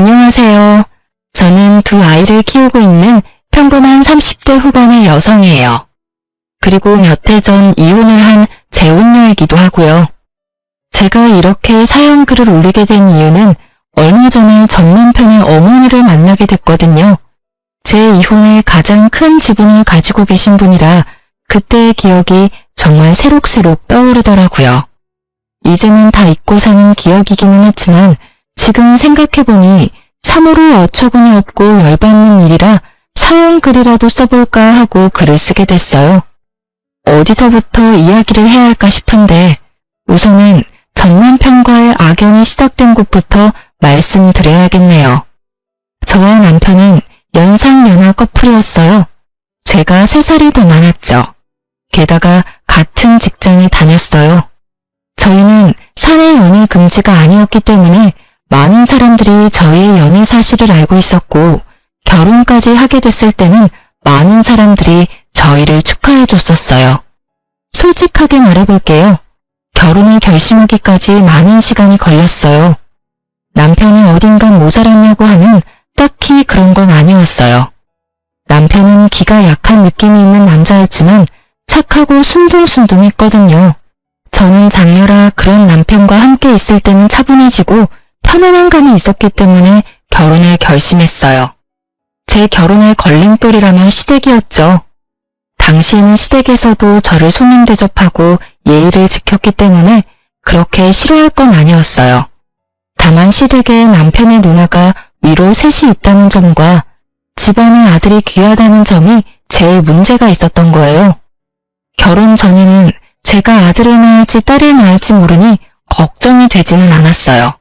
안녕하세요. 저는 두 아이를 키우고 있는 평범한 30대 후반의 여성이에요. 그리고 몇 해 전 이혼을 한 재혼녀이기도 하고요. 제가 이렇게 사연 글을 올리게 된 이유는 얼마 전에 전 남편의 어머니를 만나게 됐거든요. 제 이혼에 가장 큰 지분을 가지고 계신 분이라 그때의 기억이 정말 새록새록 떠오르더라고요. 이제는 다 잊고 사는 기억이기는 했지만 지금 생각해보니 참으로 어처구니 없고 열받는 일이라 사연 글이라도 써볼까 하고 글을 쓰게 됐어요. 어디서부터 이야기를 해야 할까 싶은데 우선은 전 남편과의 악연이 시작된 곳부터 말씀드려야겠네요. 저와 남편은 연상연하 커플이었어요. 제가 3살이 더 많았죠. 게다가 같은 직장에 다녔어요. 저희는 사내 연애 금지가 아니었기 때문에 많은 사람들이 저희의 연애 사실을 알고 있었고 결혼까지 하게 됐을 때는 많은 사람들이 저희를 축하해 줬었어요. 솔직하게 말해볼게요. 결혼을 결심하기까지 많은 시간이 걸렸어요. 남편이 어딘가 모자랐냐고 하면 딱히 그런 건 아니었어요. 남편은 기가 약한 느낌이 있는 남자였지만 착하고 순둥순둥했거든요. 저는 장녀라 그런 남편과 함께 있을 때는 차분해지고 편안한 감이 있었기 때문에 결혼을 결심했어요. 제 결혼의 걸림돌이라면 시댁이었죠. 당시에는 시댁에서도 저를 손님 대접하고 예의를 지켰기 때문에 그렇게 싫어할 건 아니었어요. 다만 시댁에 남편의 누나가 위로 셋이 있다는 점과 집안에 아들이 귀하다는 점이 제일 문제가 있었던 거예요. 결혼 전에는 제가 아들을 낳을지 딸을 낳을지 모르니 걱정이 되지는 않았어요.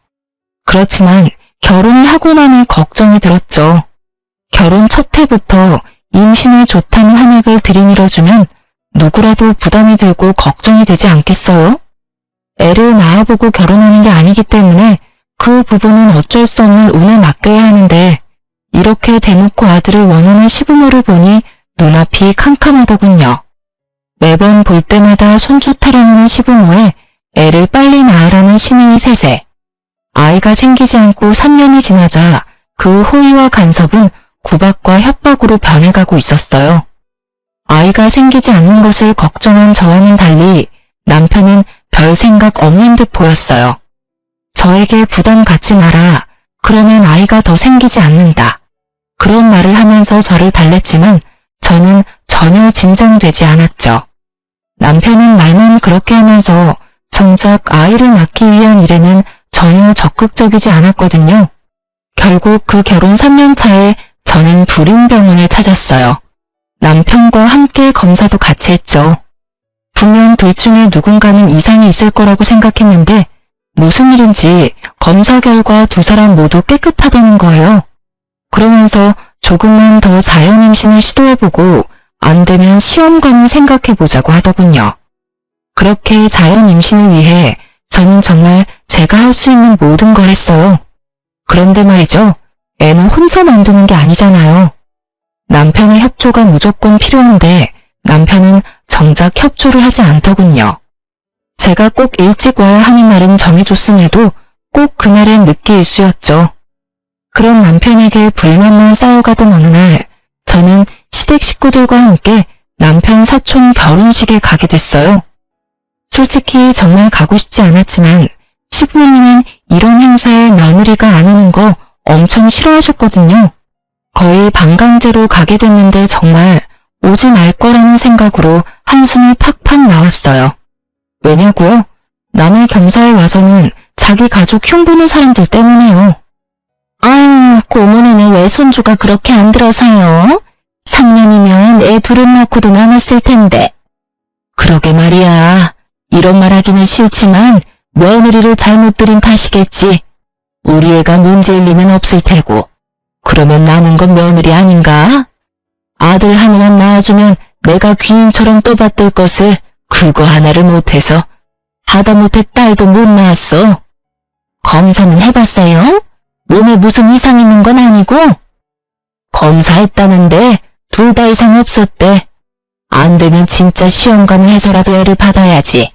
그렇지만 결혼을 하고 나니 걱정이 들었죠. 결혼 첫 해부터 임신에 좋다는 한약을 들이밀어주면 누구라도 부담이 들고 걱정이 되지 않겠어요? 애를 낳아보고 결혼하는 게 아니기 때문에 그 부분은 어쩔 수 없는 운에 맡겨야 하는데 이렇게 대놓고 아들을 원하는 시부모를 보니 눈앞이 캄캄하더군요. 매번 볼 때마다 손주 타령하는 시부모에 애를 빨리 낳으라는 신의 세세. 아이가 생기지 않고 3년이 지나자 그 호의와 간섭은 구박과 협박으로 변해가고 있었어요. 아이가 생기지 않는 것을 걱정한 저와는 달리 남편은 별 생각 없는 듯 보였어요. 저에게 부담 갖지 마라. 그러면 아이가 더 생기지 않는다. 그런 말을 하면서 저를 달랬지만 저는 전혀 진정되지 않았죠. 남편은 말만 그렇게 하면서 정작 아이를 낳기 위한 일에는 전혀 적극적이지 않았거든요. 결국 그 결혼 3년 차에 저는 불임병원을 찾았어요. 남편과 함께 검사도 같이 했죠. 분명 둘 중에 누군가는 이상이 있을 거라고 생각했는데 무슨 일인지 검사 결과 두 사람 모두 깨끗하다는 거예요. 그러면서 조금만 더 자연 임신을 시도해보고 안 되면 시험관을 생각해보자고 하더군요. 그렇게 자연 임신을 위해 저는 정말 제가 할 수 있는 모든 걸 했어요. 그런데 말이죠. 애는 혼자 만드는 게 아니잖아요. 남편의 협조가 무조건 필요한데 남편은 정작 협조를 하지 않더군요. 제가 꼭 일찍 와야 하는 날은 정해줬음에도 꼭 그날은 늦게 일수였죠. 그런 남편에게 불만만 쌓여가던 어느 날 저는 시댁 식구들과 함께 남편 사촌 결혼식에 가게 됐어요. 솔직히 정말 가고 싶지 않았지만 시부모님은 이런 행사에 며느리가 안 오는 거 엄청 싫어하셨거든요. 거의 반강제로 가게 됐는데 정말 오지 말 거라는 생각으로 한숨이 팍팍 나왔어요. 왜냐고요? 남의 겸사에 와서는 자기 가족 흉보는 사람들 때문에요. 아유, 고모네는 왜 손주가 그렇게 안 들어서요? 3년이면 애 둘은 낳고도 남았을 텐데. 그러게 말이야. 이런 말 하기는 싫지만 며느리를 잘못 들인 탓이겠지. 우리 애가 문제일 리는 없을 테고. 그러면 남은 건 며느리 아닌가? 아들 하나만 낳아주면 내가 귀인처럼 떠받들 것을 그거 하나를 못해서 하다못해 딸도 못 낳았어. 검사는 해봤어요? 몸에 무슨 이상 있는 건 아니고? 검사했다는데 둘 다 이상 없었대. 안 되면 진짜 시험관을 해서라도 애를 받아야지.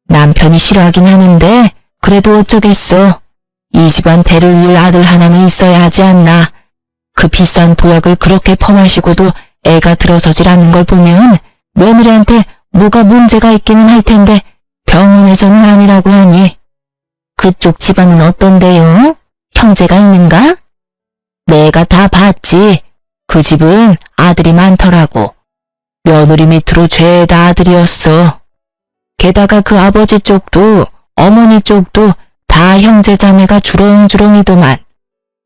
남편이 싫어하긴 하는데 그래도 어쩌겠어. 이 집안 대를 이을 아들 하나는 있어야 하지 않나. 그 비싼 보약을 그렇게 퍼마시고도 애가 들어서질 않는 걸 보면 며느리한테 뭐가 문제가 있기는 할 텐데 병원에서는 아니라고 하니. 그쪽 집안은 어떤데요? 형제가 있는가? 내가 다 봤지. 그 집은 아들이 많더라고. 며느리 밑으로 죄다 아들이었어. 게다가 그 아버지 쪽도 어머니 쪽도 다 형제 자매가 주렁주렁이더만.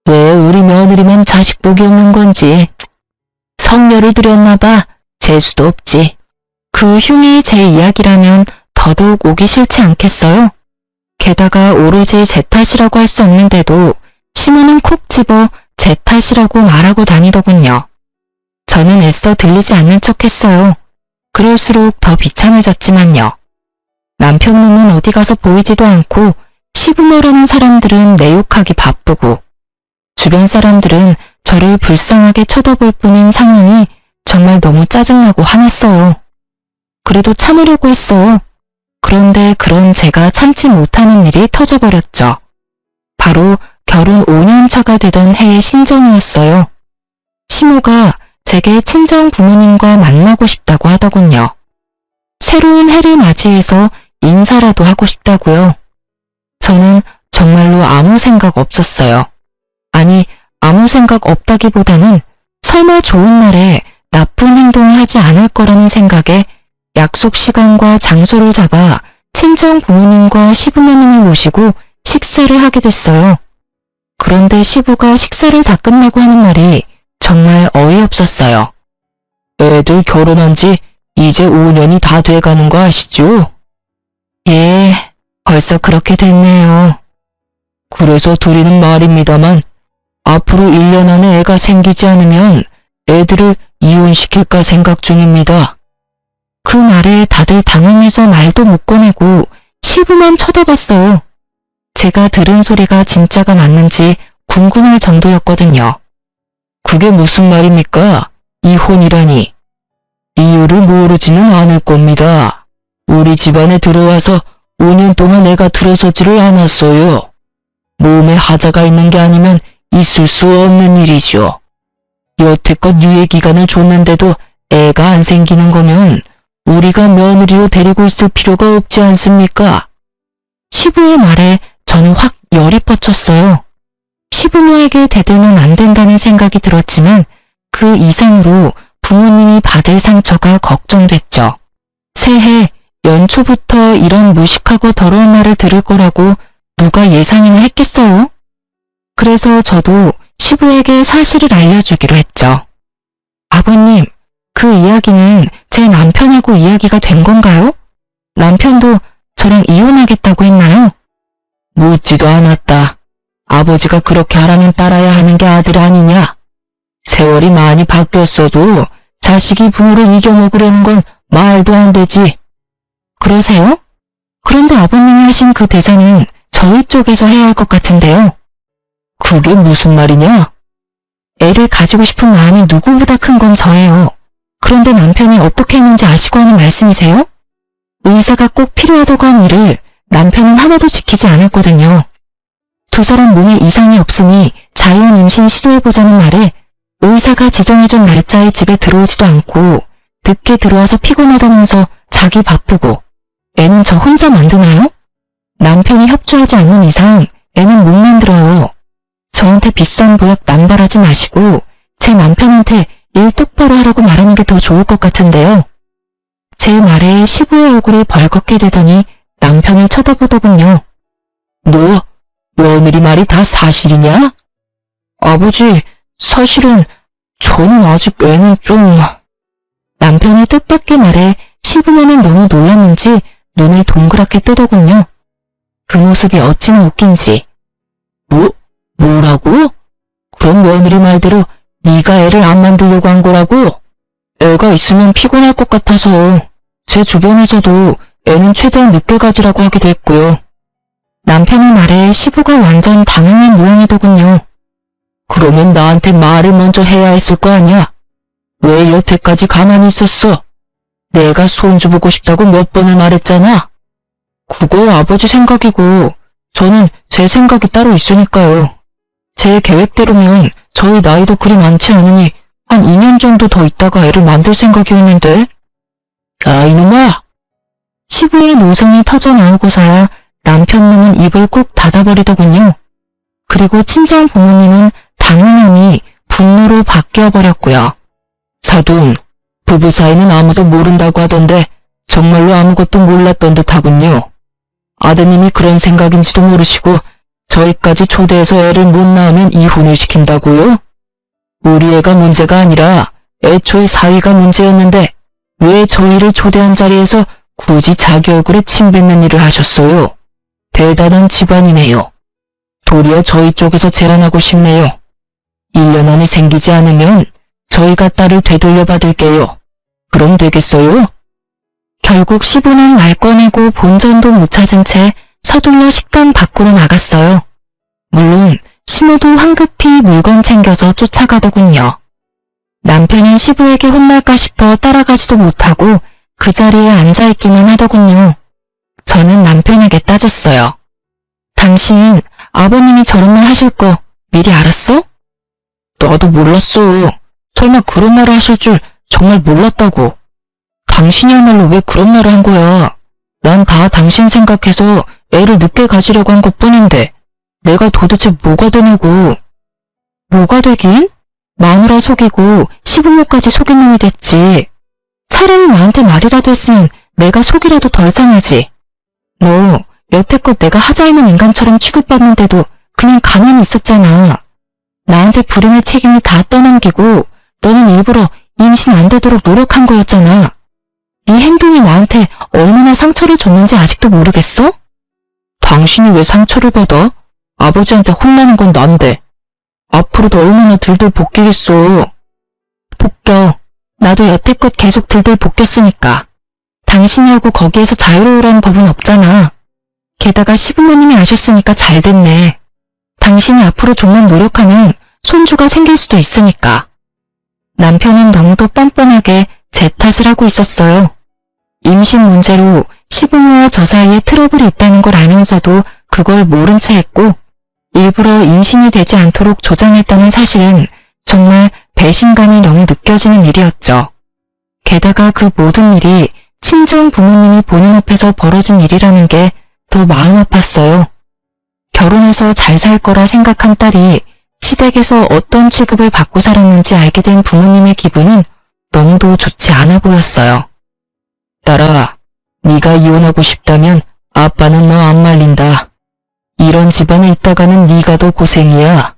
왜 우리 며느리만 자식 복이 없는 건지. 성녀를 들였나 봐. 재수도 없지. 그 흉이 제 이야기라면 더더욱 오기 싫지 않겠어요? 게다가 오로지 제 탓이라고 할 수 없는데도 시모는 콕 집어 제 탓이라고 말하고 다니더군요. 저는 애써 들리지 않는 척 했어요. 그럴수록 더 비참해졌지만요. 남편 놈은 어디 가서 보이지도 않고 시부모라는 사람들은 내 욕하기 바쁘고 주변 사람들은 저를 불쌍하게 쳐다볼 뿐인 상황이 정말 너무 짜증나고 화났어요. 그래도 참으려고 했어요. 그런데 그런 제가 참지 못하는 일이 터져버렸죠. 바로 결혼 5년 차가 되던 해의 신정이었어요. 시모가 제게 친정 부모님과 만나고 싶다고 하더군요. 새로운 해를 맞이해서 인사라도 하고 싶다고요. 저는 정말로 아무 생각 없었어요. 아니, 아무 생각 없다기보다는 설마 좋은 날에 나쁜 행동을 하지 않을 거라는 생각에 약속 시간과 장소를 잡아 친정 부모님과 시부모님을 모시고 식사를 하게 됐어요. 그런데 시부가 식사를 다 끝나고 하는 말이 정말 어이없었어요. 애들 결혼한 지 이제 5년이 다 돼가는 거 아시죠? 예, 벌써 그렇게 됐네요. 그래서 둘이는 말입니다만 앞으로 1년 안에 애가 생기지 않으면 애들을 이혼시킬까 생각 중입니다. 그 말에 다들 당황해서 말도 못 꺼내고 시부만 쳐다봤어요. 제가 들은 소리가 진짜가 맞는지 궁금할 정도였거든요. 그게 무슨 말입니까? 이혼이라니. 이유를 모르지는 않을 겁니다. 우리 집안에 들어와서 5년 동안 애가 들어서지를 않았어요. 몸에 하자가 있는 게 아니면 있을 수 없는 일이죠. 여태껏 유예기간을 줬는데도 애가 안 생기는 거면 우리가 며느리로 데리고 있을 필요가 없지 않습니까? 시부의 말에 저는 확 열이 뻗쳤어요. 시부모에게 대들면 안 된다는 생각이 들었지만 그 이상으로 부모님이 받을 상처가 걱정됐죠. 새해 연초부터 이런 무식하고 더러운 말을 들을 거라고 누가 예상이나 했겠어요? 그래서 저도 시부에게 사실을 알려주기로 했죠. 아버님, 그 이야기는 제 남편하고 이야기가 된 건가요? 남편도 저랑 이혼하겠다고 했나요? 묻지도 않았다. 아버지가 그렇게 하라면 따라야 하는 게 아들 아니냐? 세월이 많이 바뀌었어도 자식이 부모를 이겨먹으려는 건 말도 안 되지. 그러세요? 그런데 아버님이 하신 그 대사는 저희 쪽에서 해야 할 것 같은데요. 그게 무슨 말이냐? 애를 가지고 싶은 마음이 누구보다 큰 건 저예요. 그런데 남편이 어떻게 했는지 아시고 하는 말씀이세요? 의사가 꼭 필요하다고 한 일을 남편은 하나도 지키지 않았거든요. 두 사람 몸에 이상이 없으니 자연 임신 시도해보자는 말에 의사가 지정해준 날짜에 집에 들어오지도 않고 늦게 들어와서 피곤하다면서 자기 바쁘고 애는 저 혼자 만드나요? 남편이 협조하지 않는 이상 애는 못 만들어요. 저한테 비싼 보약 남발하지 마시고 제 남편한테 일 똑바로 하라고 말하는 게 더 좋을 것 같은데요. 제 말에 시부의 얼굴이 벌겋게 되더니 남편을 쳐다보더군요. 너 며느리 말이 다 사실이냐? 아버지, 사실은 저는 아직 애는 좀... 남편의 뜻밖의 말에 시부모는 너무 놀랐는지 눈을 동그랗게 뜨더군요. 그 모습이 어찌나 웃긴지. 뭐라고? 그럼 며느리 말대로 네가 애를 안 만들려고 한 거라고? 애가 있으면 피곤할 것 같아서 제 주변에서도 애는 최대한 늦게 가지라고 하기도 했고요. 남편의 말에 시부가 완전 당황한 모양이더군요. 그러면 나한테 말을 먼저 해야 했을 거 아니야? 왜 여태까지 가만히 있었어? 내가 손주 보고 싶다고 몇 번을 말했잖아. 그거 아버지 생각이고 저는 제 생각이 따로 있으니까요. 제 계획대로면 저희 나이도 그리 많지 않으니 한 2년 정도 더 있다가 애를 만들 생각이었는데. 아, 이놈아! 시부의 노성이 터져나오고서야 남편 놈은 입을 꾹 닫아버리더군요. 그리고 친정 부모님은 당황함이 분노로 바뀌어버렸고요. 사돈, 부부 사이는 아무도 모른다고 하던데 정말로 아무것도 몰랐던 듯하군요. 아드님이 그런 생각인지도 모르시고 저희까지 초대해서 애를 못 낳으면 이혼을 시킨다고요? 우리 애가 문제가 아니라 애초에 사위가 문제였는데 왜 저희를 초대한 자리에서 굳이 자기 얼굴에 침 뱉는 일을 하셨어요? 대단한 집안이네요. 도리어 저희 쪽에서 제안하고 싶네요. 1년 안에 생기지 않으면 저희가 딸을 되돌려 받을게요. 그럼 되겠어요? 결국 시부는 말 꺼내고 본전도 못 찾은 채 서둘러 식당 밖으로 나갔어요. 물론 시모도 황급히 물건 챙겨서 쫓아가더군요. 남편은 시부에게 혼날까 싶어 따라가지도 못하고 그 자리에 앉아있기만 하더군요. 저는 남편에게 따졌어요. 당신 아버님이 저런 말 하실 거 미리 알았어? 나도 몰랐어. 설마 그런 말을 하실 줄 정말 몰랐다고. 당신이야말로 왜 그런 말을 한 거야? 난 다 당신 생각해서 애를 늦게 가지려고 한 것뿐인데 내가 도대체 뭐가 되냐고. 뭐가 되긴? 마누라 속이고 시부모까지 속인 놈이 됐지. 차라리 나한테 말이라도 했으면 내가 속이라도 덜 상하지. 너 여태껏 내가 하자 있는 인간처럼 취급받는데도 그냥 가만히 있었잖아. 나한테 불임의 책임을 다 떠넘기고 너는 일부러 임신 안 되도록 노력한 거였잖아. 네 행동이 나한테 얼마나 상처를 줬는지 아직도 모르겠어? 당신이 왜 상처를 받아? 아버지한테 혼나는 건 난데. 앞으로도 얼마나 들들 볶이겠어. 볶여. 나도 여태껏 계속 들들 볶였으니까. 당신이라고 거기에서 자유로우라는 법은 없잖아. 게다가 시부모님이 아셨으니까 잘 됐네. 당신이 앞으로 좀만 노력하면 손주가 생길 수도 있으니까. 남편은 너무도 뻔뻔하게 제 탓을 하고 있었어요. 임신 문제로 시부모와 저 사이에 트러블이 있다는 걸 알면서도 그걸 모른 채 했고 일부러 임신이 되지 않도록 조장했다는 사실은 정말 배신감이 너무 느껴지는 일이었죠. 게다가 그 모든 일이 친정 부모님이 보는 앞에서 벌어진 일이라는 게 더 마음 아팠어요. 결혼해서 잘 살 거라 생각한 딸이 시댁에서 어떤 취급을 받고 살았는지 알게 된 부모님의 기분은 너무도 좋지 않아 보였어요. 딸아, 네가 이혼하고 싶다면 아빠는 너 안 말린다. 이런 집안에 있다가는 네가 더 고생이야.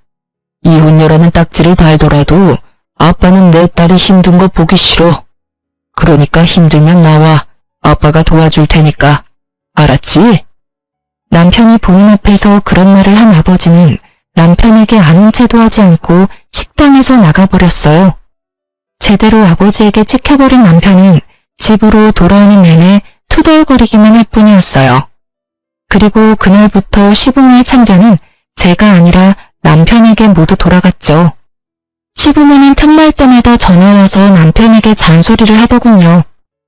이혼녀라는 딱지를 달더라도 아빠는 내 딸이 힘든 거 보기 싫어. 그러니까 힘들면 나와. 아빠가 도와줄 테니까. 알았지? 남편이 보는 앞에서 그런 말을 한 아버지는 남편에게 아는 체도 하지 않고 식당에서 나가버렸어요. 제대로 아버지에게 찍혀버린 남편은 집으로 돌아오는 내내 투덜거리기만 할 뿐이었어요. 그리고 그날부터 시부모의 참견은 제가 아니라 남편에게 모두 돌아갔죠. 시부모는 틈날 때마다 전화와서 남편에게 잔소리를 하더군요.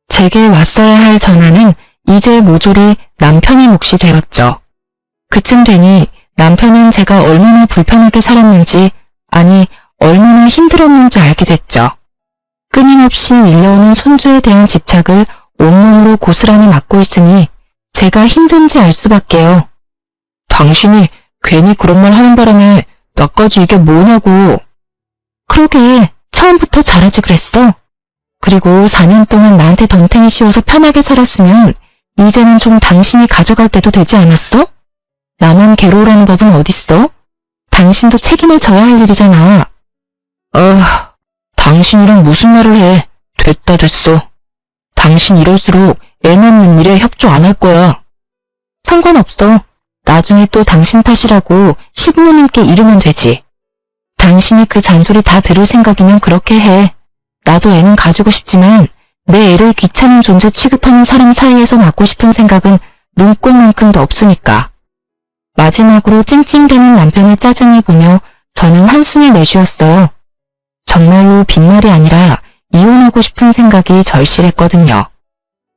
제게 왔어야 할 전화는 이제 모조리 남편의 몫이 되었죠. 그쯤 되니 남편은 제가 얼마나 불편하게 살았는지, 아니 얼마나 힘들었는지 알게 됐죠. 끊임없이 밀려오는 손주에 대한 집착을 온몸으로 고스란히 맡고 있으니 제가 힘든지 알 수밖에요. 당신이 괜히 그런 말 하는 바람에 나까지 이게 뭐냐고. 그러게 처음부터 잘하지 그랬어. 그리고 4년 동안 나한테 덤탱이 씌워서 편하게 살았으면 이제는 좀 당신이 가져갈 때도 되지 않았어? 나만 괴로우라는 법은 어딨어? 당신도 책임을 져야 할 일이잖아. 당신이랑 무슨 말을 해. 됐다 됐어. 당신 이럴수록 애 낳는 일에 협조 안 할 거야. 상관없어. 나중에 또 당신 탓이라고 시부모님께 이르면 되지. 당신이 그 잔소리 다 들을 생각이면 그렇게 해. 나도 애는 가지고 싶지만 내 애를 귀찮은 존재 취급하는 사람 사이에서 낳고 싶은 생각은 눈꼽만큼도 없으니까. 마지막으로 찡찡대는 남편의 짜증을 보며 저는 한숨을 내쉬었어요. 정말로 빈말이 아니라 이혼하고 싶은 생각이 절실했거든요.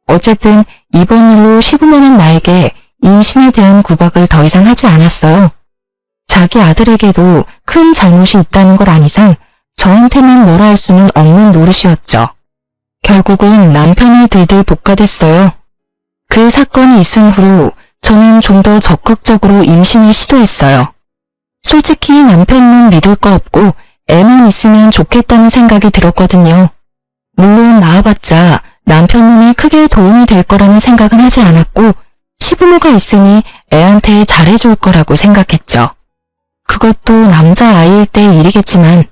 어쨌든 이번 일로 시부모는 나에게 임신에 대한 구박을 더 이상 하지 않았어요. 자기 아들에게도 큰 잘못이 있다는 걸 안 이상 저한테만 뭐라 할 수는 없는 노릇이었죠. 결국은 남편을 들들 볶아댔어요. 그 사건이 있은 후로 저는 좀 더 적극적으로 임신을 시도했어요. 솔직히 남편은 믿을 거 없고 애만 있으면 좋겠다는 생각이 들었거든요. 물론 낳아봤자 남편 놈이 크게 도움이 될 거라는 생각은 하지 않았고 시부모가 있으니 애한테 잘해줄 거라고 생각했죠. 그것도 남자아이일 때 일이겠지만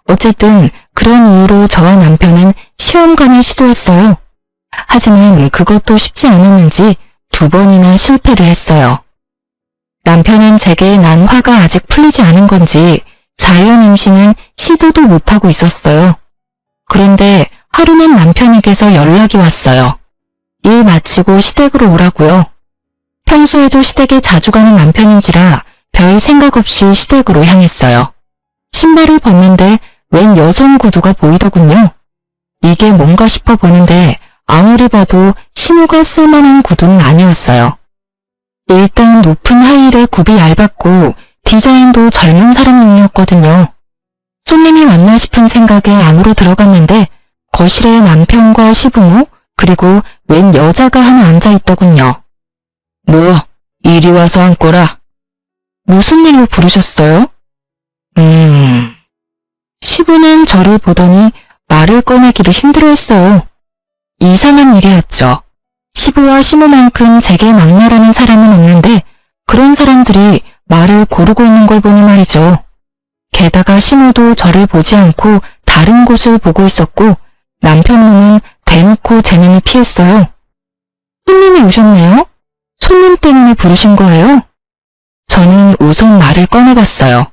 어쨌든 그런 이유로 저와 남편은 시험관을 시도했어요. 하지만 그것도 쉽지 않았는지 2번이나 실패를 했어요. 남편은 제게 난 화가 아직 풀리지 않은 건지 자연 임신은 시도도 못하고 있었어요. 그런데 하루는 남편에게서 연락이 왔어요. 일 마치고 시댁으로 오라고요. 평소에도 시댁에 자주 가는 남편인지라 별 생각 없이 시댁으로 향했어요. 신발을 벗는데 웬 여성 구두가 보이더군요. 이게 뭔가 싶어 보는데 아무리 봐도 신우가 쓸만한 구두는 아니었어요. 일단 높은 하이힐에 굽이 얇았고 디자인도 젊은 사람용이었거든요. 손님이 왔나 싶은 생각에 안으로 들어갔는데 거실에 남편과 시부모 그리고 웬 여자가 하나 앉아있더군요. 너 이리 와서 앉거라. 무슨 일로 부르셨어요? 시부는 저를 보더니 말을 꺼내기를 힘들어했어요. 이상한 일이었죠. 시부와 시모만큼 제게 막말하는 사람은 없는데 그런 사람들이 말을 고르고 있는 걸 보니 말이죠. 게다가 시모도 저를 보지 않고 다른 곳을 보고 있었고 남편 놈은 대놓고 제 눈을 피했어요. 손님이 오셨네요? 손님 때문에 부르신 거예요? 저는 우선 말을 꺼내봤어요.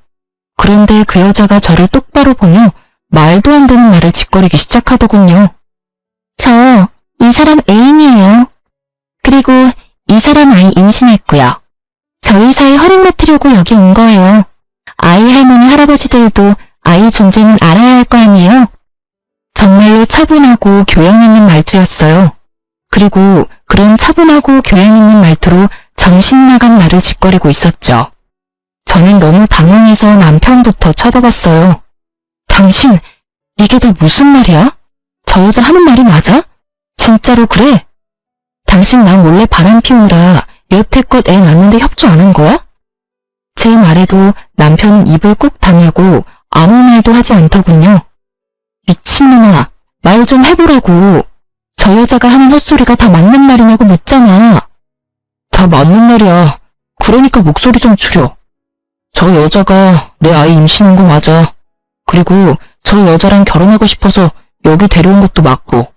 그런데 그 여자가 저를 똑바로 보며 말도 안 되는 말을 짓거리기 시작하더군요. 저 이 사람 애인이에요. 그리고 이 사람 아이 임신했고요. 저희 사이 허락 맡으려고 여기 온 거예요. 아이 할머니 할아버지들도 아이 존재는 알아야 할 거 아니에요. 정말로 차분하고 교양 있는 말투였어요. 그리고 그런 차분하고 교양 있는 말투로 정신 나간 말을 짓거리고 있었죠. 저는 너무 당황해서 남편부터 쳐다봤어요. 당신, 이게 다 무슨 말이야? 저 여자 하는 말이 맞아? 진짜로 그래? 당신 나 몰래 바람 피우느라 여태껏 애 낳는데 협조 안 한 거야? 제 말에도 남편은 입을 꾹 다물고 아무 말도 하지 않더군요. 미친놈아, 말 좀 해보라고. 저 여자가 하는 헛소리가 다 맞는 말이냐고 묻잖아. 다 맞는 말이야. 그러니까 목소리 좀 줄여. 저 여자가 내 아이 임신한 거 맞아. 그리고 저 여자랑 결혼하고 싶어서 여기 데려온 것도 맞고.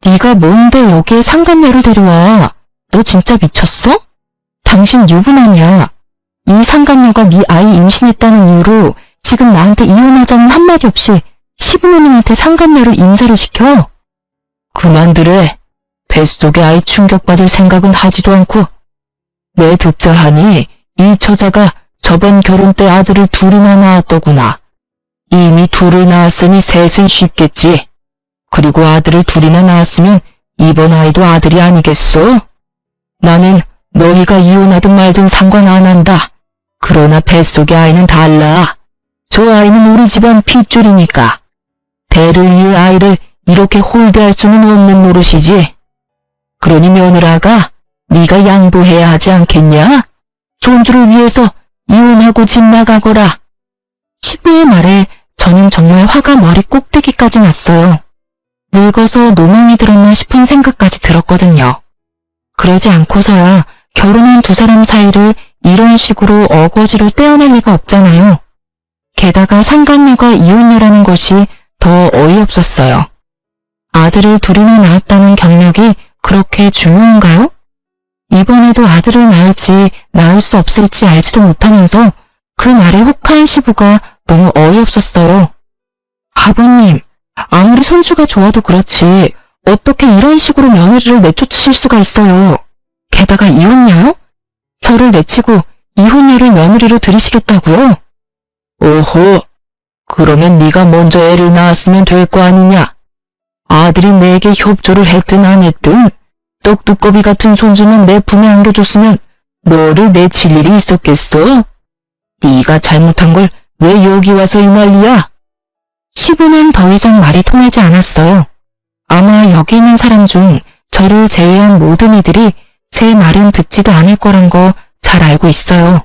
네가 뭔데 여기에 상간녀를 데려와. 너 진짜 미쳤어? 당신 유부남이야. 이 상간녀가 네 아이 임신했다는 이유로 지금 나한테 이혼하자는 한마디 없이 시부모님한테 상간녀를 인사를 시켜. 그만두래. 뱃속에 아이 충격받을 생각은 하지도 않고. 내 듣자 하니 이 처자가 저번 결혼 때 아들을 둘이나 낳았더구나. 이미 둘을 낳았으니 셋은 쉽겠지. 그리고 아들을 둘이나 낳았으면 이번 아이도 아들이 아니겠어? 나는 너희가 이혼하든 말든 상관 안 한다. 그러나 뱃속의 아이는 달라. 저 아이는 우리 집안 핏줄이니까. 대를 이을 아이를 이렇게 홀대할 수는 없는 노릇이지. 그러니 며느라가 네가 양보해야 하지 않겠냐? 손주를 위해서 이혼하고 집 나가거라. 시부의 말에 저는 정말 화가 머리 꼭대기까지 났어요. 늙어서 노망이 들었나 싶은 생각까지 들었거든요. 그러지 않고서야 결혼한 두 사람 사이를 이런 식으로 어거지로 떼어낼 리가 없잖아요. 게다가 상간녀가 이혼녀라는 것이 더 어이없었어요. 아들을 둘이나 낳았다는 경력이 그렇게 중요한가요? 이번에도 아들을 낳을지 낳을 수 없을지 알지도 못하면서 그 말에 혹한 시부가 너무 어이없었어요. 아버님, 아무리 손주가 좋아도 그렇지 어떻게 이런 식으로 며느리를 내쫓으실 수가 있어요. 게다가 이혼녀요? 저를 내치고 이혼녀를 며느리로 들이시겠다고요? 오호, 그러면 네가 먼저 애를 낳았으면 될 거 아니냐. 아들이 내게 협조를 했든 안 했든 떡두꺼비 같은 손주는 내 품에 안겨줬으면 너를 내칠 일이 있었겠어? 네가 잘못한 걸 왜 여기 와서 이 난리야? 시부는 더 이상 말이 통하지 않았어요. 아마 여기 있는 사람 중 저를 제외한 모든 이들이 제 말은 듣지도 않을 거란 거 잘 알고 있어요.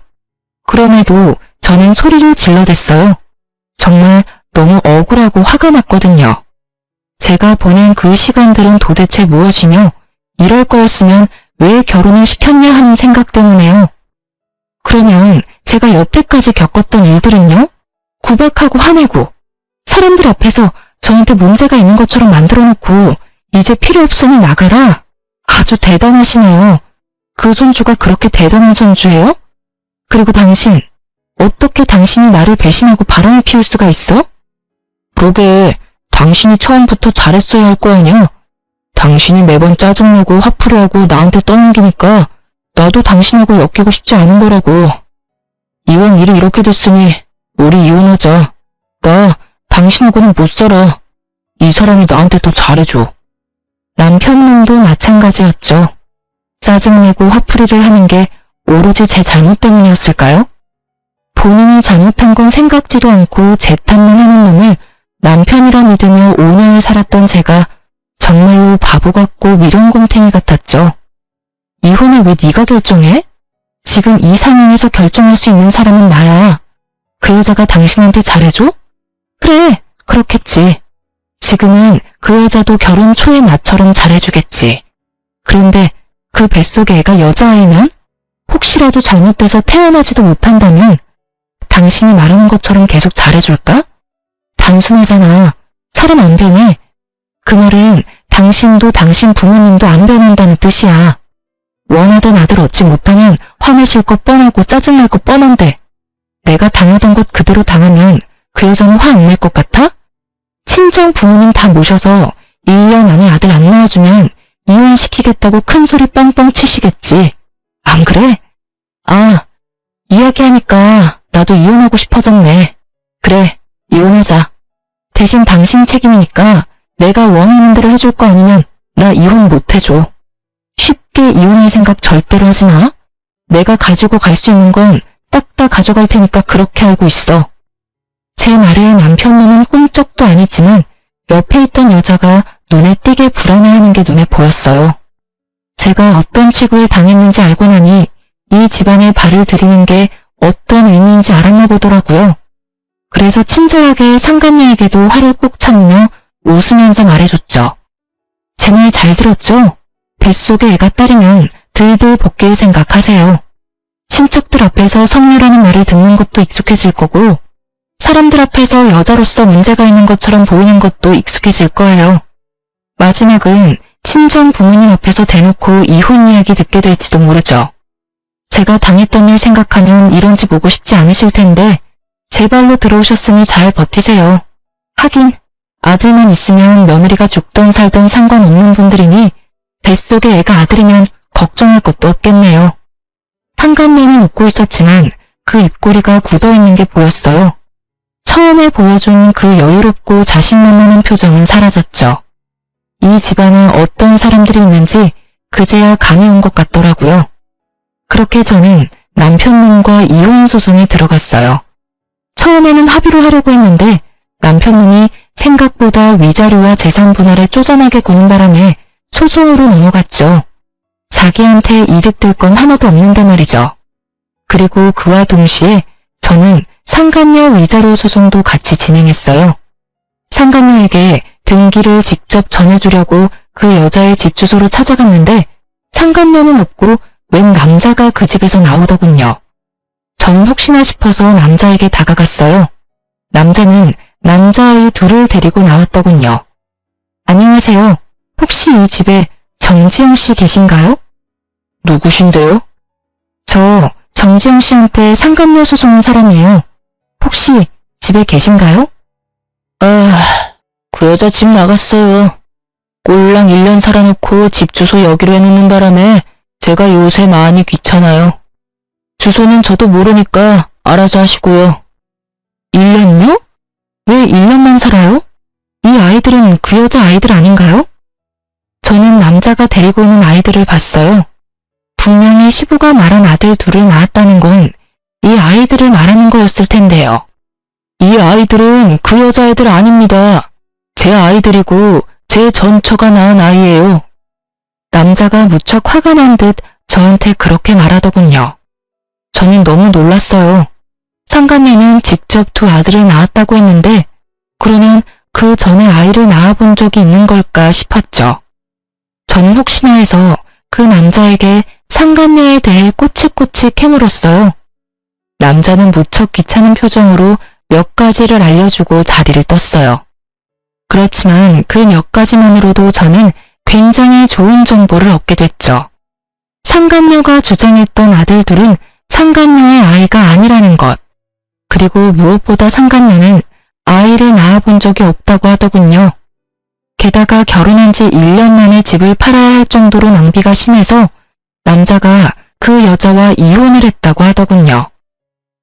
그럼에도 저는 소리를 질러댔어요. 정말 너무 억울하고 화가 났거든요. 제가 보낸 그 시간들은 도대체 무엇이며 이럴 거였으면 왜 결혼을 시켰냐 하는 생각 때문에요. 그러면 제가 여태까지 겪었던 일들은요? 구박하고 화내고 사람들 앞에서 저한테 문제가 있는 것처럼 만들어 놓고 이제 필요 없으니 나가라. 아주 대단하시네요. 그 손주가 그렇게 대단한 손주예요? 그리고 당신, 어떻게 당신이 나를 배신하고 바람을 피울 수가 있어? 그러게, 당신이 처음부터 잘했어야 할 거 아니야? 당신이 매번 짜증내고 화풀이 하고 나한테 떠넘기니까 나도 당신하고 엮이고 싶지 않은 거라고. 이왕 일이 이렇게 됐으니 우리 이혼하자. 나 당신하고는 못 살아. 이 사람이 나한테 더 잘해줘. 남편분도 마찬가지였죠. 짜증내고 화풀이를 하는 게 오로지 제 잘못 때문이었을까요? 본인이 잘못한 건 생각지도 않고 제 탓만 하는 놈을 남편이라 믿으며 5년을 살았던 제가 정말로 바보 같고 미련곰탱이 같았죠. 이혼을 왜 네가 결정해? 지금 이 상황에서 결정할 수 있는 사람은 나야. 그 여자가 당신한테 잘해줘? 그래, 그렇겠지. 지금은 그 여자도 결혼 초에 나처럼 잘해주겠지. 그런데 그 뱃속에 애가 여자아이면? 혹시라도 잘못돼서 태어나지도 못한다면 당신이 말하는 것처럼 계속 잘해줄까? 단순하잖아. 사람 안 변해. 그 말은 당신도 당신 부모님도 안 변한다는 뜻이야. 원하던 아들 얻지 못하면 화내실 거 뻔하고 짜증날 거 뻔한데 내가 당하던 것 그대로 당하면 그 여자는 화 안 낼 것 같아? 친정 부모님 다 모셔서 1년 안에 아들 안 낳아주면 이혼시키겠다고 큰 소리 뻥뻥 치시겠지. 안 그래? 아, 이야기하니까 나도 이혼하고 싶어졌네. 그래, 이혼하자. 대신 당신 책임이니까 내가 원하는 대로 해줄 거 아니면 나 이혼 못 해줘. 쉽게 이혼할 생각 절대로 하지 마. 내가 가지고 갈 수 있는 건 딱 다 가져갈 테니까 그렇게 알고 있어. 제 말에 남편님은 꿈쩍도 안 했지만 옆에 있던 여자가 눈에 띄게 불안해하는 게 눈에 보였어요. 제가 어떤 취급을 당했는지 알고 나니 이 집안에 발을 들이는 게 어떤 의미인지 알았나 보더라고요. 그래서 친절하게 상간녀에게도 화를 꾹 참으며 웃으면서 말해줬죠. 제 말 잘 들었죠? 뱃속에 애가 딸이면 들들 벗길 생각하세요. 친척들 앞에서 성녀라는 말을 듣는 것도 익숙해질 거고 사람들 앞에서 여자로서 문제가 있는 것처럼 보이는 것도 익숙해질 거예요. 마지막은 친정 부모님 앞에서 대놓고 이혼 이야기 듣게 될지도 모르죠. 제가 당했던 일 생각하면 이런 집 오고 싶지 않으실 텐데 제 발로 들어오셨으니 잘 버티세요. 하긴 아들만 있으면 며느리가 죽던 살던 상관없는 분들이니 뱃속에 애가 아들이면 걱정할 것도 없겠네요. 한간녀는 웃고 있었지만 그 입꼬리가 굳어있는 게 보였어요. 처음에 보여준 그 여유롭고 자신만만한 표정은 사라졌죠. 이 집안에 어떤 사람들이 있는지 그제야 감이 온 것 같더라고요. 그렇게 저는 남편님과 이혼 소송에 들어갔어요. 처음에는 합의로 하려고 했는데 남편님이 생각보다 위자료와 재산 분할에 쪼잔하게 구는 바람에 소송으로 넘어갔죠. 자기한테 이득될 건 하나도 없는데 말이죠. 그리고 그와 동시에 저는 상간녀 위자료 소송도 같이 진행했어요. 상간녀에게 등기를 직접 전해주려고 그 여자의 집 주소로 찾아갔는데 상간녀는 없고 웬 남자가 그 집에서 나오더군요. 저는 혹시나 싶어서 남자에게 다가갔어요. 남자는 남자아이 둘을 데리고 나왔더군요. 안녕하세요. 혹시 이 집에 정지영 씨 계신가요? 누구신데요? 저 정지영 씨한테 상간녀 소송한 사람이에요. 혹시 집에 계신가요? 그 여자 집 나갔어요. 꼴랑 1년 살아놓고 집 주소 여기로 해놓는 바람에 제가 요새 많이 귀찮아요. 주소는 저도 모르니까 알아서 하시고요. 1년요? 왜 1년만 살아요? 이 아이들은 그 여자 아이들 아닌가요? 저는 남자가 데리고 있는 아이들을 봤어요. 분명히 시부가 말한 아들 둘을 낳았다는 건 이 아이들을 말하는 거였을 텐데요. 이 아이들은 그 여자애들 아닙니다. 제 아이들이고 제 전처가 낳은 아이예요. 남자가 무척 화가 난 듯 저한테 그렇게 말하더군요. 저는 너무 놀랐어요. 상간녀는 직접 두 아들을 낳았다고 했는데 그러면 그 전에 아이를 낳아본 적이 있는 걸까 싶었죠. 저는 혹시나 해서 그 남자에게 상간녀에 대해 꼬치꼬치 캐물었어요. 남자는 무척 귀찮은 표정으로 몇 가지를 알려주고 자리를 떴어요. 그렇지만 그 몇 가지만으로도 저는 굉장히 좋은 정보를 얻게 됐죠. 상간녀가 주장했던 아들들은 상간녀의 아이가 아니라는 것, 그리고 무엇보다 상간녀는 아이를 낳아본 적이 없다고 하더군요. 게다가 결혼한 지 1년 만에 집을 팔아야 할 정도로 낭비가 심해서 남자가 그 여자와 이혼을 했다고 하더군요.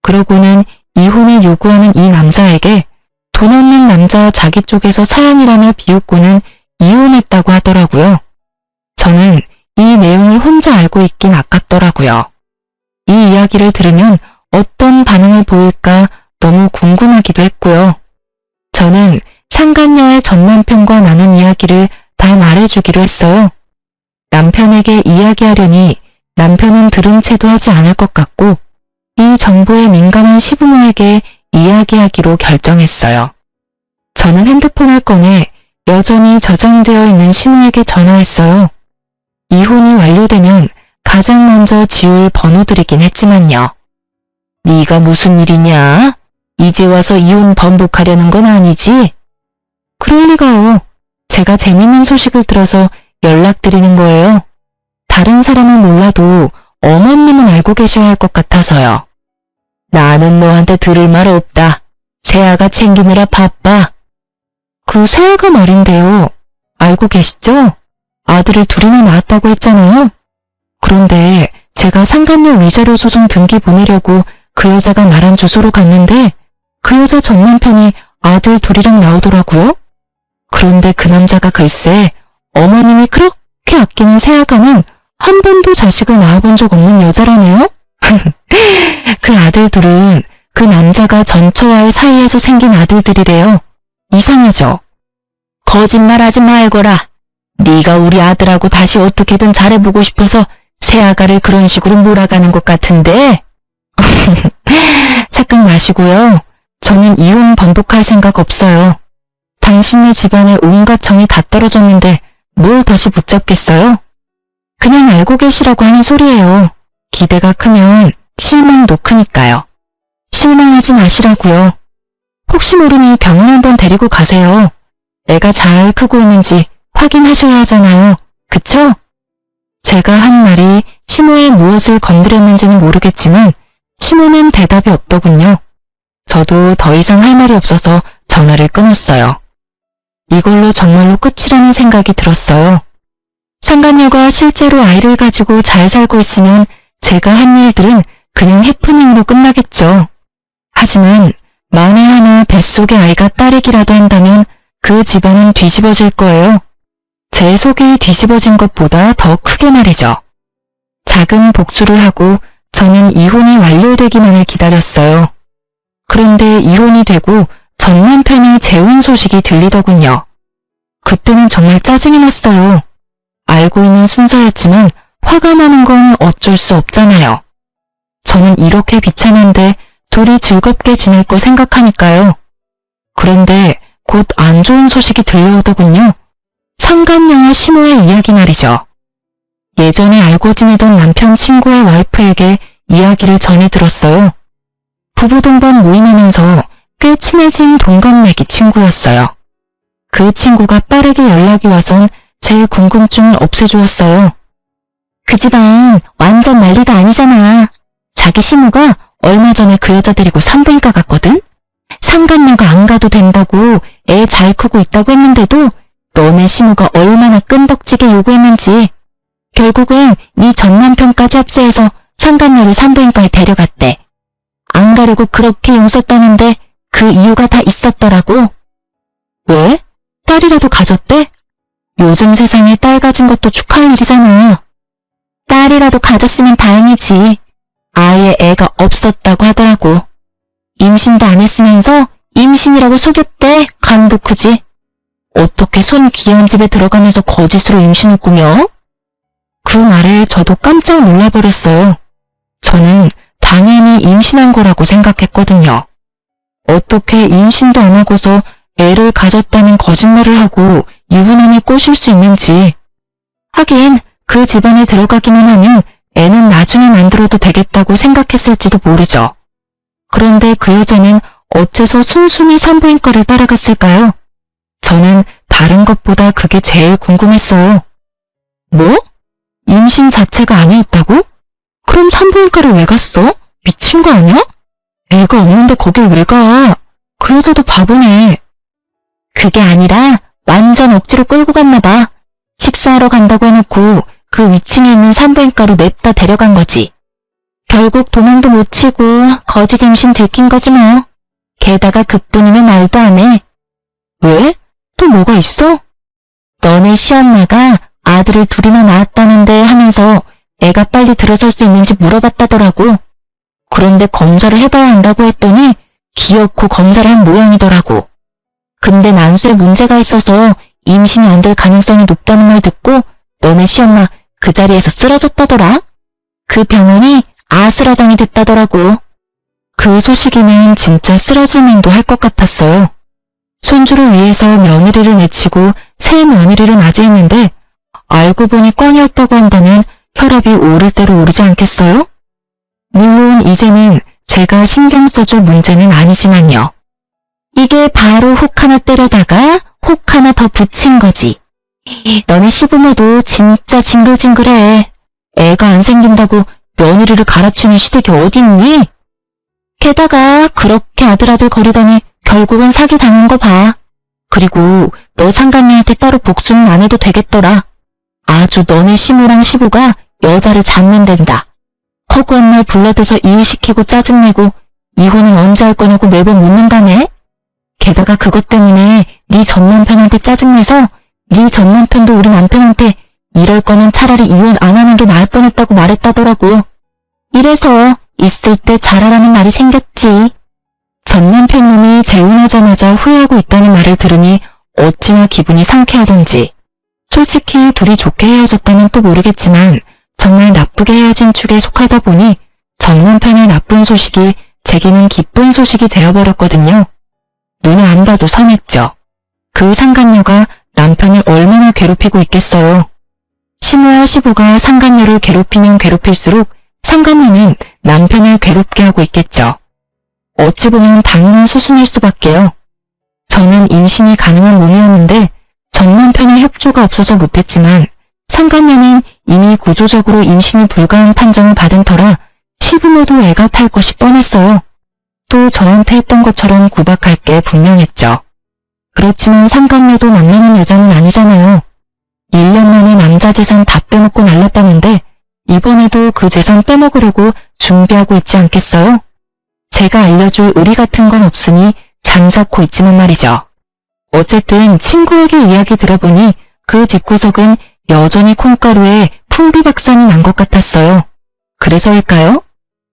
그러고는 이혼을 요구하는 이 남자에게 돈 없는 남자 자기 쪽에서 사양이라며 비웃고는 이혼했다고 하더라고요. 저는 이 내용을 혼자 알고 있긴 아깝더라고요. 이 이야기를 들으면 어떤 반응을 보일까 너무 궁금하기도 했고요. 저는 상간녀의 전 남편과 나눈 이야기를 다 말해주기로 했어요. 남편에게 이야기하려니 남편은 들은 채도 하지 않을 것 같고 이 정보에 민감한 시부모에게 이야기하기로 결정했어요. 저는 핸드폰을 꺼내 여전히 저장되어 있는 시모에게 전화했어요. 이혼이 완료되면 가장 먼저 지울 번호들이긴 했지만요. 네가 무슨 일이냐? 이제 와서 이혼 번복하려는 건 아니지? 그럴 리가요. 제가 재밌는 소식을 들어서 연락드리는 거예요. 다른 사람은 몰라도 어머님은 알고 계셔야 할 것 같아서요. 나는 너한테 들을 말 없다. 새아가 챙기느라 바빠. 그 새아가 말인데요. 알고 계시죠? 아들을 둘이나 낳았다고 했잖아요. 그런데 제가 상간녀 위자료 소송 등기 보내려고 그 여자가 말한 주소로 갔는데 그 여자 전 남편이 아들 둘이랑 나오더라고요. 그런데 그 남자가 글쎄 어머님이 그렇게 아끼는 새아가는 한 번도 자식을 낳아본 적 없는 여자라네요. 그 아들 둘은 그 남자가 전처와의 사이에서 생긴 아들들이래요. 이상하죠? 거짓말하지 말거라. 네가 우리 아들하고 다시 어떻게든 잘해보고 싶어서 새아가를 그런 식으로 몰아가는 것 같은데. 착각 마시고요. 저는 이혼 번복할 생각 없어요. 당신네 집안에 온갖 정이 다 떨어졌는데 뭘 다시 붙잡겠어요? 그냥 알고 계시라고 하는 소리예요. 기대가 크면 실망도 크니까요. 실망하지 마시라고요. 혹시 모르니 병원 한번 데리고 가세요. 애가 잘 크고 있는지 확인하셔야 하잖아요. 그쵸? 제가 한 말이 시모의 무엇을 건드렸는지는 모르겠지만 시모는 대답이 없더군요. 저도 더 이상 할 말이 없어서 전화를 끊었어요. 이걸로 정말로 끝이라는 생각이 들었어요. 상간녀가 실제로 아이를 가지고 잘 살고 있으면 제가 한 일들은 그냥 해프닝으로 끝나겠죠. 하지만 만에 하나 뱃속의 아이가 딸이기라도 한다면 그 집안은 뒤집어질 거예요. 제 속이 뒤집어진 것보다 더 크게 말이죠. 작은 복수를 하고 저는 이혼이 완료되기만을 기다렸어요. 그런데 이혼이 되고 전 남편이 재혼 소식이 들리더군요. 그때는 정말 짜증이 났어요. 알고 있는 순서였지만 화가 나는 건 어쩔 수 없잖아요. 저는 이렇게 비참한데 둘이 즐겁게 지낼 거 생각하니까요. 그런데 곧 안 좋은 소식이 들려오더군요. 상간녀와 시모의 이야기 말이죠. 예전에 알고 지내던 남편 친구의 와이프에게 이야기를 전해 들었어요. 부부 동반 모임하면서 꽤 친해진 동갑내기 친구였어요. 그 친구가 빠르게 연락이 와선 제 궁금증을 없애주었어요. 그 집안 완전 난리도 아니잖아. 자기 시모가 얼마 전에 그 여자 데리고 산부인과 갔거든? 상간녀가 안 가도 된다고 애 잘 크고 있다고 했는데도 너네 시모가 얼마나 끈덕지게 요구했는지 결국은 네 전 남편까지 합세해서 상간녀를 산부인과에 데려갔대. 안 가려고 그렇게 용썼다는데 그 이유가 다 있었더라고. 왜? 딸이라도 가졌대? 요즘 세상에 딸 가진 것도 축하할 일이잖아. 딸이라도 가졌으면 다행이지. 아예 애가 없었다고 하더라고. 임신도 안 했으면서 임신이라고 속였대. 간도 크지. 어떻게 손 귀한 집에 들어가면서 거짓으로 임신을 꾸며? 그 말에 저도 깜짝 놀라버렸어요. 저는 당연히 임신한 거라고 생각했거든요. 어떻게 임신도 안 하고서 애를 가졌다는 거짓말을 하고 유부남이 꼬실 수 있는지. 하긴 그 집안에 들어가기만 하면 애는 나중에 만들어도 되겠다고 생각했을지도 모르죠. 그런데 그 여자는 어째서 순순히 산부인과를 따라갔을까요? 저는 다른 것보다 그게 제일 궁금했어요. 뭐? 임신 자체가 아니었다고? 그럼 산부인과를 왜 갔어? 미친 거 아니야? 애가 없는데 거길 왜 가? 그 여자도 바보네. 그게 아니라 완전 억지로 끌고 갔나 봐. 식사하러 간다고 해놓고 그 위층에 있는 산부인과로 냅다 데려간 거지. 결국 도망도 못 치고 거짓 임신 들킨 거지 뭐. 게다가 그뿐이면 말도 안 해. 왜? 또 뭐가 있어? 너네 시엄마가 아들을 둘이나 낳았다는데 하면서 애가 빨리 들어설 수 있는지 물어봤다더라고. 그런데 검사를 해봐야 한다고 했더니 기어코 검사를 한 모양이더라고. 근데 난수에 문제가 있어서 임신이 안 될 가능성이 높다는 말 듣고 너네 시엄마 그 자리에서 쓰러졌다더라. 그 병원이 아수라장이 됐다더라고. 그 소식이면 진짜 쓰러질 만도 할 것 같았어요. 손주를 위해서 며느리를 내치고 새 며느리를 맞이했는데 알고 보니 꽝이었다고 한다면 혈압이 오를 대로 오르지 않겠어요? 물론 이제는 제가 신경 써줄 문제는 아니지만요. 이게 바로 혹 하나 때려다가 혹 하나 더 붙인 거지. 너네 시부모도 진짜 징글징글해. 애가 안 생긴다고 며느리를 갈아치는 시댁이 어딨니? 게다가 그렇게 아들아들 거리더니 결국은 사기 당한 거 봐. 그리고 너 상간녀한테 따로 복수는 안 해도 되겠더라. 아주 너네 시모랑 시부가 여자를 잡는댄다. 허구한 날 불러대서 일 시키고 짜증내고 이혼은 언제 할 거냐고 매번 묻는다네. 게다가 그것 때문에 네 전남편한테 짜증내서 네 전남편도 우리 남편한테 이럴 거면 차라리 이혼 안 하는 게 나을 뻔했다고 말했다더라고. 이래서 있을 때 잘하라는 말이 생겼지. 전남편 놈이 재혼하자마자 후회하고 있다는 말을 들으니 어찌나 기분이 상쾌하던지. 솔직히 둘이 좋게 헤어졌다면 또 모르겠지만 정말 나쁘게 헤어진 축에 속하다 보니 전남편의 나쁜 소식이 제게는 기쁜 소식이 되어버렸거든요. 눈에 안 봐도 선했죠. 그 상간녀가 남편을 얼마나 괴롭히고 있겠어요. 시모와 시부가 상간녀를 괴롭히면 괴롭힐수록 상간녀는 남편을 괴롭게 하고 있겠죠. 어찌 보면 당연한 수순일 수밖에요. 저는 임신이 가능한 몸이었는데 전 남편의 협조가 없어서 못했지만 상간녀는 이미 구조적으로 임신이 불가한 판정을 받은 터라 시부모도 애가 탈 것이 뻔했어요. 또 저한테 했던 것처럼 구박할 게 분명했죠. 그렇지만 상간녀도 만만한 여자는 아니잖아요. 1년 만에 남자 재산 다 빼먹고 날랐다는데 이번에도 그 재산 빼먹으려고 준비하고 있지 않겠어요? 제가 알려줄 의리 같은 건 없으니 잠자코 있지만 말이죠. 어쨌든 친구에게 이야기 들어보니 그 집구석은 여전히 콩가루에 풍비박산이 난 것 같았어요. 그래서일까요?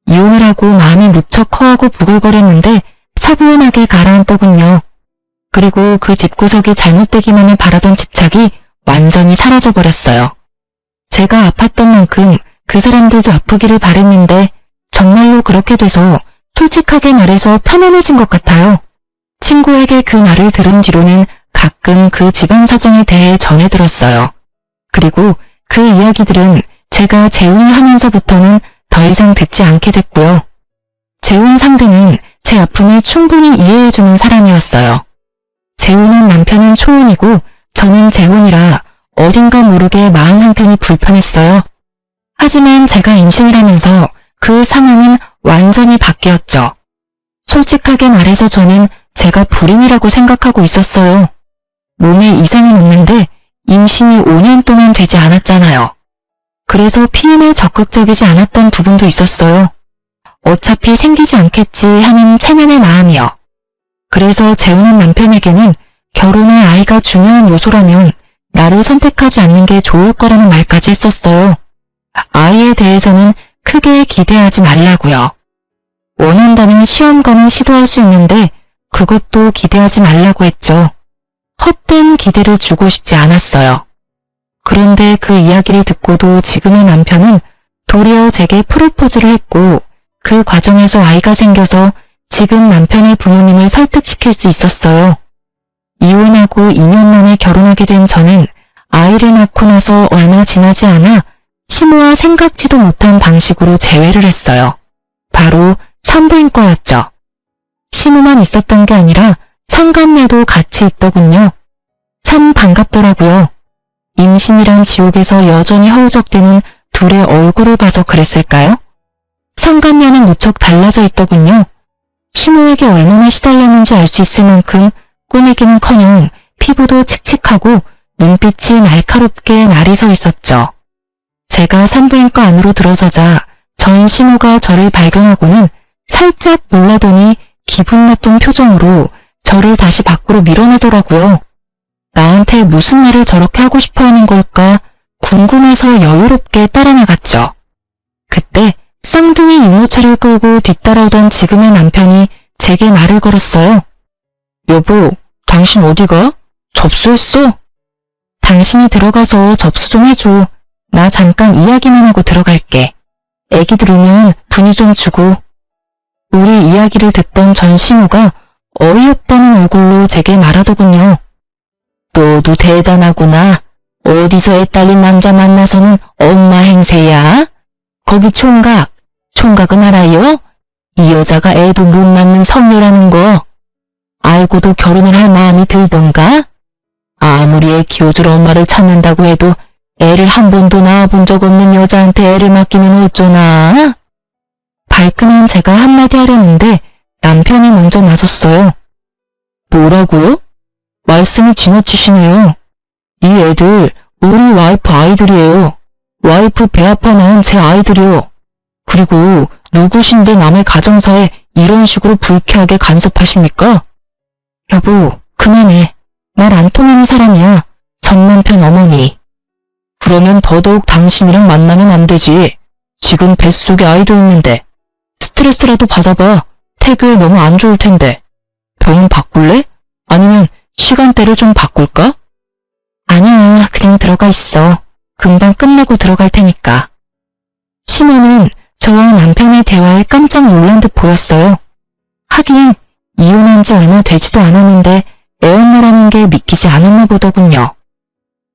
이혼을 하고 마음이 무척 허하고 부글거렸는데 차분하게 가라앉더군요. 그리고 그 집구석이 잘못되기만을 바라던 집착이 완전히 사라져버렸어요. 제가 아팠던 만큼 그 사람들도 아프기를 바랬는데 정말로 그렇게 돼서 솔직하게 말해서 편안해진 것 같아요. 친구에게 그 말을 들은 뒤로는 가끔 그 집안 사정에 대해 전해 들었어요. 그리고 그 이야기들은 제가 재혼을 하면서부터는 더 이상 듣지 않게 됐고요. 재혼 상대는 제 아픔을 충분히 이해해주는 사람이었어요. 재혼한 남편은 초혼이고 저는 재혼이라 어딘가 모르게 마음 한켠이 불편했어요. 하지만 제가 임신을 하면서 그 상황은 완전히 바뀌었죠. 솔직하게 말해서 저는 제가 불임이라고 생각하고 있었어요. 몸에 이상은 없는데 임신이 5년 동안 되지 않았잖아요. 그래서 피임에 적극적이지 않았던 부분도 있었어요. 어차피 생기지 않겠지 하는 체면의 마음이요. 그래서 재혼한 남편에게는 결혼에 아이가 중요한 요소라면 나를 선택하지 않는 게 좋을 거라는 말까지 했었어요. 아이에 대해서는 크게 기대하지 말라고요. 원한다면 시험관은 시도할 수 있는데 그것도 기대하지 말라고 했죠. 헛된 기대를 주고 싶지 않았어요. 그런데 그 이야기를 듣고도 지금의 남편은 도리어 제게 프로포즈를 했고 그 과정에서 아이가 생겨서 지금 남편의 부모님을 설득시킬 수 있었어요. 이혼하고 2년 만에 결혼하게 된 저는 아이를 낳고 나서 얼마 지나지 않아 시모와 생각지도 못한 방식으로 재회를 했어요. 바로 산부인과였죠. 시모만 있었던 게 아니라 상간녀도 같이 있더군요. 참 반갑더라고요. 임신이란 지옥에서 여전히 허우적대는 둘의 얼굴을 봐서 그랬을까요? 상간녀는 무척 달라져 있더군요. 시모에게 얼마나 시달렸는지 알 수 있을 만큼 꾸미기는커녕 피부도 칙칙하고 눈빛이 날카롭게 날이 서 있었죠. 제가 산부인과 안으로 들어서자 전 시모가 저를 발견하고는 살짝 놀라더니 기분 나쁜 표정으로 저를 다시 밖으로 밀어내더라고요. 나한테 무슨 말을 저렇게 하고 싶어 하는 걸까 궁금해서 여유롭게 따라 나갔죠. 그때 쌍둥이 유모차를 끌고 뒤따라오던 지금의 남편이 제게 말을 걸었어요. 여보, 당신 어디가? 접수했어? 당신이 들어가서 접수 좀 해줘. 나 잠깐 이야기만 하고 들어갈게. 애기들 오면 분위 좀 주고. 우리 이야기를 듣던 전 시모가 어이없다는 얼굴로 제게 말하더군요. 너도 대단하구나. 어디서 애 딸린 남자 만나서는 엄마 행세야? 거기 총각. 총각은 알아요? 이 여자가 애도 못 낳는 성녀라는 거. 알고도 결혼을 할 마음이 들던가? 아무리 애 키워줄 엄마를 찾는다고 해도 애를 한 번도 낳아본 적 없는 여자한테 애를 맡기면 어쩌나? 발끈한 제가 한마디 하려는데 남편이 먼저 나섰어요. 뭐라고요? 말씀이 지나치시네요. 이 애들 우리 와이프 아이들이에요. 와이프 배 아파 낳은 제 아이들이요. 그리고 누구신데 남의 가정사에 이런 식으로 불쾌하게 간섭하십니까? 여보, 그만해. 말 안 통하는 사람이야. 전 남편 어머니. 그러면 더더욱 당신이랑 만나면 안 되지. 지금 뱃속에 아이도 있는데. 스트레스라도 받아봐. 태교에 너무 안 좋을 텐데. 병원 바꿀래? 아니면 시간대를 좀 바꿀까? 아니야, 그냥 들어가 있어. 금방 끝내고 들어갈 테니까. 시모는 저와 남편의 대화에 깜짝 놀란 듯 보였어요. 하긴 이혼한 지 얼마 되지도 않았는데 애엄마라는 게 믿기지 않았나 보더군요.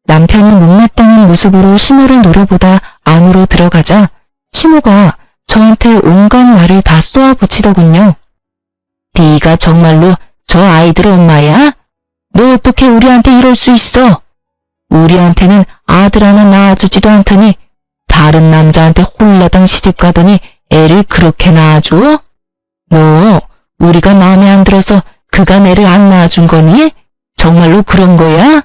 남편이 못마땅한 모습으로 시모를 노려보다 안으로 들어가자 시모가 저한테 온갖 말을 다 쏘아붙이더군요. 네가 정말로 저 아이들 엄마야? 너 어떻게 우리한테 이럴 수 있어? 우리한테는 아들 하나 낳아주지도 않더니 다른 남자한테 홀라당 시집가더니 애를 그렇게 낳아줘? 너 우리가 마음에 안 들어서 그가 애를 안 낳아준 거니? 정말로 그런 거야?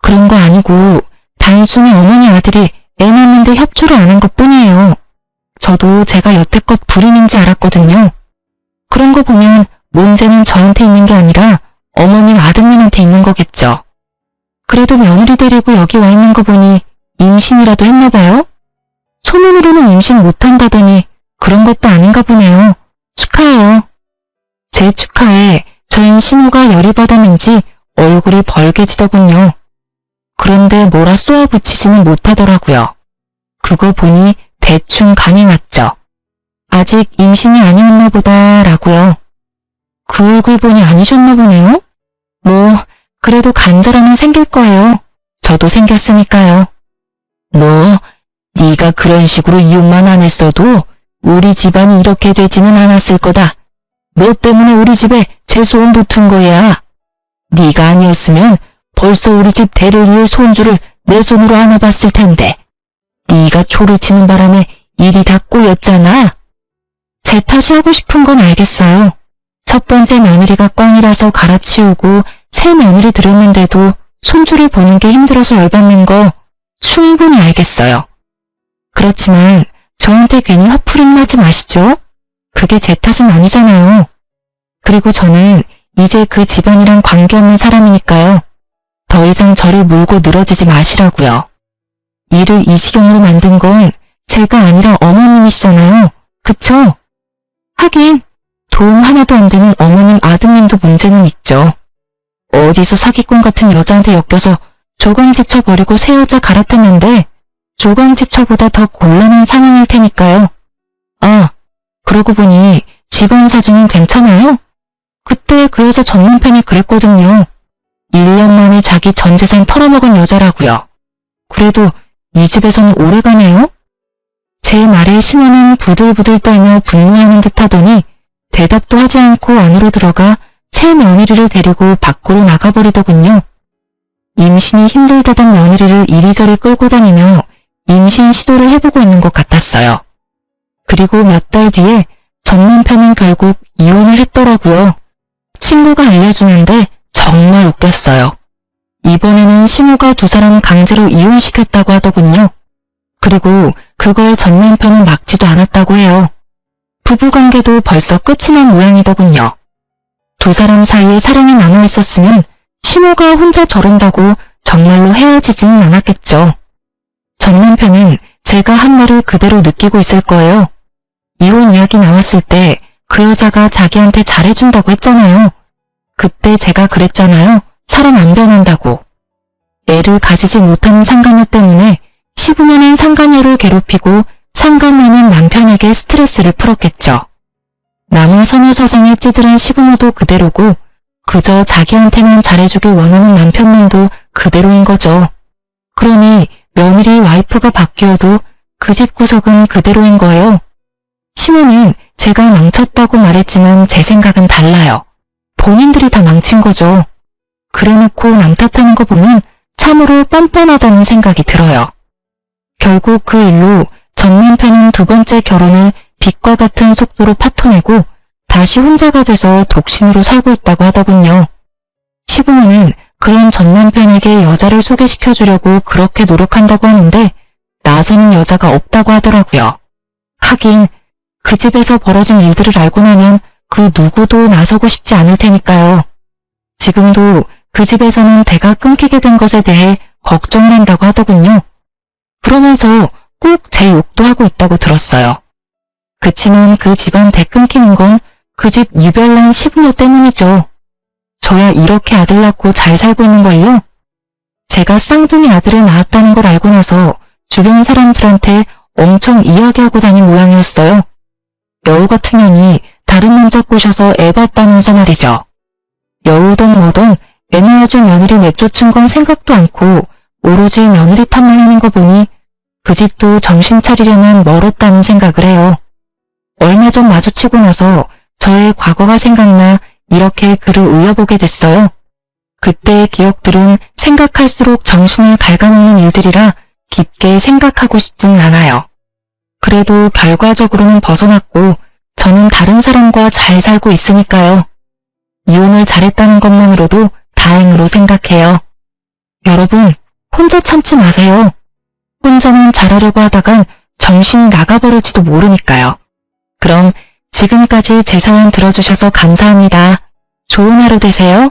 그런 거 아니고 단순히 어머니 아들이 애 낳는데 협조를 안 한 것뿐이에요. 저도 제가 여태껏 불임인지 알았거든요. 그런 거 보면 문제는 저한테 있는 게 아니라 어머님 아드님한테 있는 거겠죠. 그래도 며느리 데리고 여기 와 있는 거 보니 임신이라도 했나 봐요? 소문으로는 임신 못한다더니 그런 것도 아닌가 보네요. 축하해요. 제 축하에 전 시모가 열이 받았는지 얼굴이 벌개지더군요. 그런데 뭐라 쏘아붙이지는 못하더라고요. 그거 보니 대충 감이 왔죠. 아직 임신이 아니었나 보다라고요. 그 얼굴 보니 아니셨나 보네요. 뭐 그래도 간절함은 생길 거예요. 저도 생겼으니까요. 너 네가 그런 식으로 이혼만 안 했어도 우리 집안이 이렇게 되지는 않았을 거다. 너 때문에 우리 집에 재소음 붙은 거야. 네가 아니었으면 벌써 우리 집 대를 이을 손주를 내 손으로 안아봤을 텐데. 네가 초를 치는 바람에 일이 다 꼬였잖아. 제 탓이 하고 싶은 건 알겠어요. 첫 번째 며느리가 꽝이라서 갈아치우고 새 며느리 들였는데도 손주를 보는 게 힘들어서 열받는 거 충분히 알겠어요. 그렇지만 저한테 괜히 화풀이 나지 마시죠. 그게 제 탓은 아니잖아요. 그리고 저는 이제 그 집안이랑 관계없는 사람이니까요. 더 당장 저를 물고 늘어지지 마시라고요. 일을 이 지경으로 만든 건 제가 아니라 어머님이시잖아요. 그쵸? 하긴 도움 하나도 안 되는 어머님 아드님도 문제는 있죠. 어디서 사기꾼 같은 여자한테 엮여서 조강지처 버리고 새 여자 갈아탔는데 조강지처보다 더 곤란한 상황일 테니까요. 아, 그러고 보니 집안 사정은 괜찮아요? 그때 그 여자 전 남편이 그랬거든요. 1년 만에 자기 전 재산 털어먹은 여자라고요. 그래도 이 집에서는 오래가네요? 제 말에 심호는 부들부들 떨며 분노하는 듯 하더니 대답도 하지 않고 안으로 들어가 새 며느리를 데리고 밖으로 나가버리더군요. 임신이 힘들다던 며느리를 이리저리 끌고 다니며 임신 시도를 해보고 있는 것 같았어요. 그리고 몇 달 뒤에 전 남편은 결국 이혼을 했더라고요. 친구가 알려주는데 정말 웃겼어요. 이번에는 심호가 두 사람 강제로 이혼시켰다고 하더군요. 그리고 그걸 전 남편은 막지도 않았다고 해요. 부부관계도 벌써 끝이 난 모양이더군요. 두 사람 사이에 사랑이 남아있었으면 심호가 혼자 저런다고 정말로 헤어지지는 않았겠죠. 전 남편은 제가 한 말을 그대로 느끼고 있을 거예요. 이혼 이야기 나왔을 때 그 여자가 자기한테 잘해준다고 했잖아요. 그때 제가 그랬잖아요. 사람 안 변한다고. 애를 가지지 못하는 상간녀 때문에 시부모는 상간녀를 괴롭히고 상간녀는 남편에게 스트레스를 풀었겠죠. 남의 선효사상에 찌들은 시부모도 그대로고 그저 자기한테만 잘해주길 원하는 남편님도 그대로인 거죠. 그러니 며느리 와이프가 바뀌어도 그 집 구석은 그대로인 거예요. 시모는 제가 망쳤다고 말했지만 제 생각은 달라요. 본인들이 다 망친 거죠. 그래놓고 남 탓하는 거 보면 참으로 뻔뻔하다는 생각이 들어요. 결국 그 일로 전 남편은 두 번째 결혼을 빛과 같은 속도로 파토내고 다시 혼자가 돼서 독신으로 살고 있다고 하더군요. 시부모는 그런 전 남편에게 여자를 소개시켜주려고 그렇게 노력한다고 하는데 나서는 여자가 없다고 하더라고요. 하긴 그 집에서 벌어진 일들을 알고 나면 그 누구도 나서고 싶지 않을 테니까요. 지금도 그 집에서는 대가 끊기게 된 것에 대해 걱정을 한다고 하더군요. 그러면서 꼭 제 욕도 하고 있다고 들었어요. 그치만 그 집안 대 끊기는 건 그 집 유별난 시부모 때문이죠. 저야 이렇게 아들 낳고 잘 살고 있는걸요. 제가 쌍둥이 아들을 낳았다는 걸 알고 나서 주변 사람들한테 엄청 이야기하고 다닌 모양이었어요. 여우 같은 년이 다른 남자 꼬셔서 애 봤다면서 말이죠. 여우든 뭐든 애 낳아줄 며느리 내쫓은 건 생각도 않고 오로지 며느리 탓만 하는 거 보니 그 집도 정신 차리려면 멀었다는 생각을 해요. 얼마 전 마주치고 나서 저의 과거가 생각나 이렇게 글을 올려보게 됐어요. 그때의 기억들은 생각할수록 정신을 갉아먹는 일들이라 깊게 생각하고 싶진 않아요. 그래도 결과적으로는 벗어났고 저는 다른 사람과 잘 살고 있으니까요. 이혼을 잘했다는 것만으로도 다행으로 생각해요. 여러분, 혼자 참지 마세요. 혼자만 잘하려고 하다간 정신이 나가버릴지도 모르니까요. 그럼 지금까지 제 사연 들어주셔서 감사합니다. 좋은 하루 되세요.